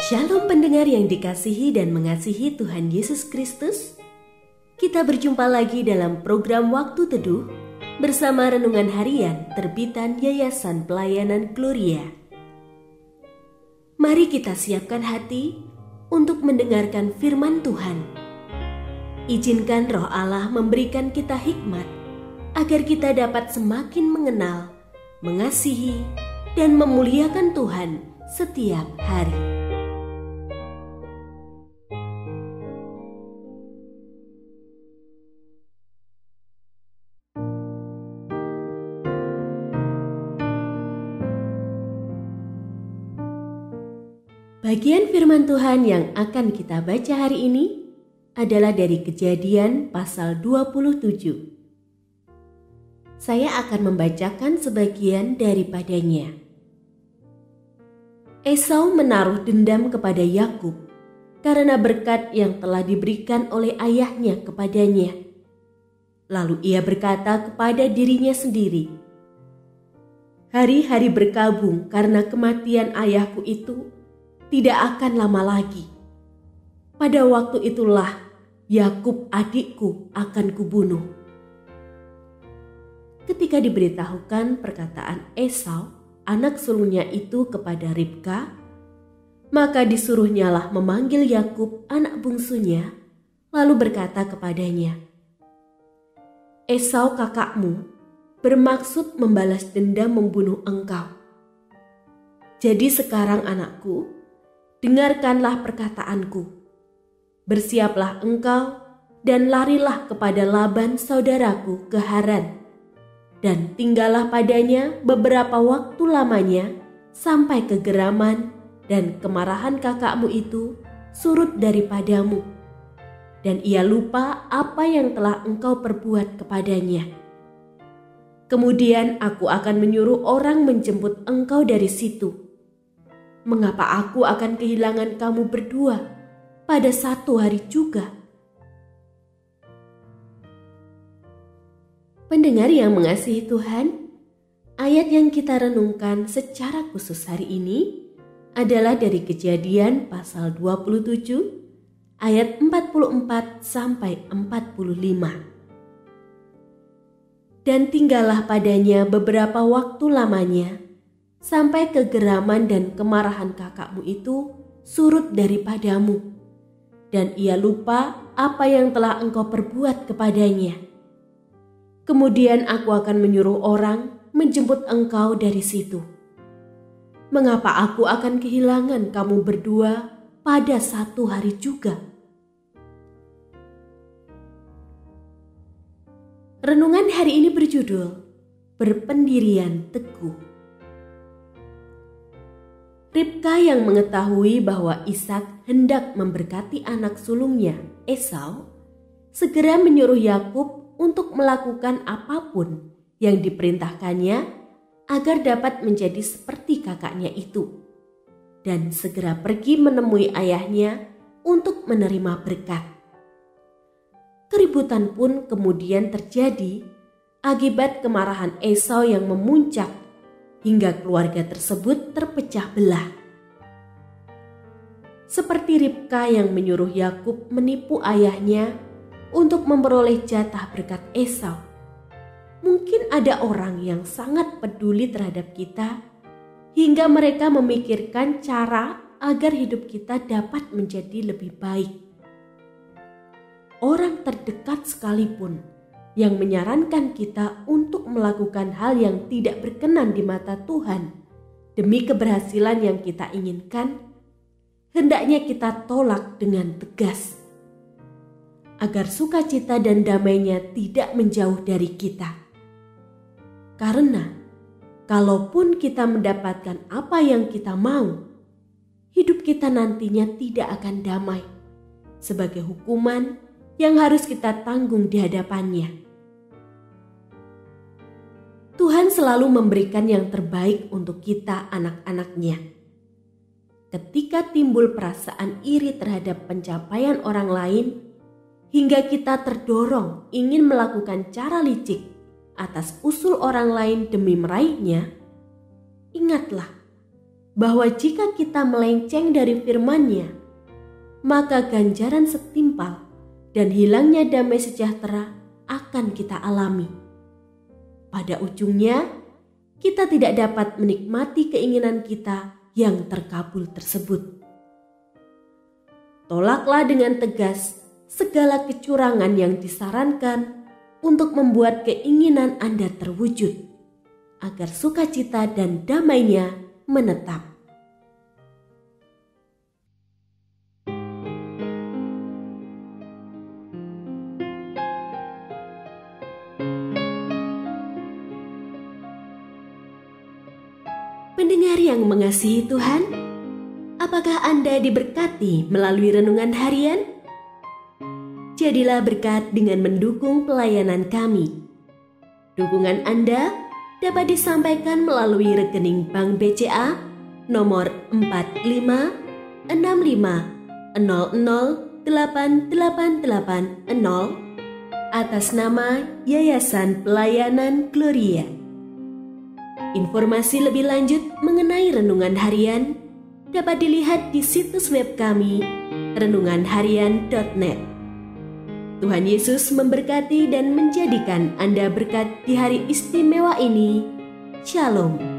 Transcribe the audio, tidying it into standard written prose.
Shalom pendengar yang dikasihi dan mengasihi Tuhan Yesus Kristus. Kita berjumpa lagi dalam program Waktu Teduh bersama Renungan Harian terbitan Yayasan Pelayanan Gloria. Mari kita siapkan hati untuk mendengarkan firman Tuhan. Izinkan Roh Allah memberikan kita hikmat agar kita dapat semakin mengenal, mengasihi, dan memuliakan Tuhan setiap hari. Bagian firman Tuhan yang akan kita baca hari ini adalah dari Kejadian pasal 27. Saya akan membacakan sebagian daripadanya. Esau menaruh dendam kepada Yakub karena berkat yang telah diberikan oleh ayahnya kepadanya. Lalu ia berkata kepada dirinya sendiri, "Hari-hari berkabung karena kematian ayahku itu tidak akan lama lagi. Pada waktu itulah Yakub adikku akan kubunuh." Ketika diberitahukan perkataan Esau, anak sulungnya itu kepada Ribka, maka disuruhnyalah memanggil Yakub anak bungsunya, lalu berkata kepadanya, "Esau kakakmu bermaksud membalas dendam membunuh engkau. Jadi sekarang anakku, dengarkanlah perkataanku. Bersiaplah engkau dan larilah kepada Laban saudaraku ke Haran, dan tinggallah padanya beberapa waktu lamanya sampai kegeraman dan kemarahan kakakmu itu surut daripadamu, dan ia lupa apa yang telah engkau perbuat kepadanya. Kemudian aku akan menyuruh orang menjemput engkau dari situ. Mengapa aku akan kehilangan kamu berdua pada satu hari juga?" Pendengar yang mengasihi Tuhan, ayat yang kita renungkan secara khusus hari ini adalah dari Kejadian pasal 27 ayat 44 sampai 45. "Dan tinggallah padanya beberapa waktu lamanya, sampai kegeraman dan kemarahan kakakmu itu surut daripadamu, dan ia lupa apa yang telah engkau perbuat kepadanya. Kemudian aku akan menyuruh orang menjemput engkau dari situ. Mengapa aku akan kehilangan kamu berdua pada satu hari juga?" Renungan hari ini berjudul Berpendirian Teguh. Ribka yang mengetahui bahwa Ishak hendak memberkati anak sulungnya, Esau, segera menyuruh Yakub untuk melakukan apapun yang diperintahkannya agar dapat menjadi seperti kakaknya itu, dan segera pergi menemui ayahnya untuk menerima berkat. Keributan pun kemudian terjadi akibat kemarahan Esau yang memuncak hingga keluarga tersebut terpecah belah. Seperti Ribka yang menyuruh Yakub menipu ayahnya untuk memperoleh jatah berkat Esau, mungkin ada orang yang sangat peduli terhadap kita hingga mereka memikirkan cara agar hidup kita dapat menjadi lebih baik. Orang terdekat sekalipun yang menyarankan kita untuk melakukan hal yang tidak berkenan di mata Tuhan demi keberhasilan yang kita inginkan, hendaknya kita tolak dengan tegas, agar sukacita dan damainya tidak menjauh dari kita. Karena kalaupun kita mendapatkan apa yang kita mau, hidup kita nantinya tidak akan damai sebagai hukuman yang harus kita tanggung di hadapannya. Tuhan selalu memberikan yang terbaik untuk kita anak-anaknya. Ketika timbul perasaan iri terhadap pencapaian orang lain, hingga kita terdorong ingin melakukan cara licik atas usul orang lain demi meraihnya, ingatlah bahwa jika kita melenceng dari firman-Nya, maka ganjaran setimpal dan hilangnya damai sejahtera akan kita alami. Pada ujungnya, kita tidak dapat menikmati keinginan kita yang terkabul tersebut. Tolaklah dengan tegas segala kecurangan yang disarankan untuk membuat keinginan Anda terwujud, agar sukacita dan damainya menetap. Pendengar yang mengasihi Tuhan, apakah Anda diberkati melalui renungan harian? Jadilah berkat dengan mendukung pelayanan kami. Dukungan Anda dapat disampaikan melalui rekening Bank BCA nomor 4565008880 atas nama Yayasan Pelayanan Gloria. Informasi lebih lanjut mengenai renungan harian dapat dilihat di situs web kami renunganharian.net. Tuhan Yesus memberkati dan menjadikan Anda berkat di hari istimewa ini. Shalom.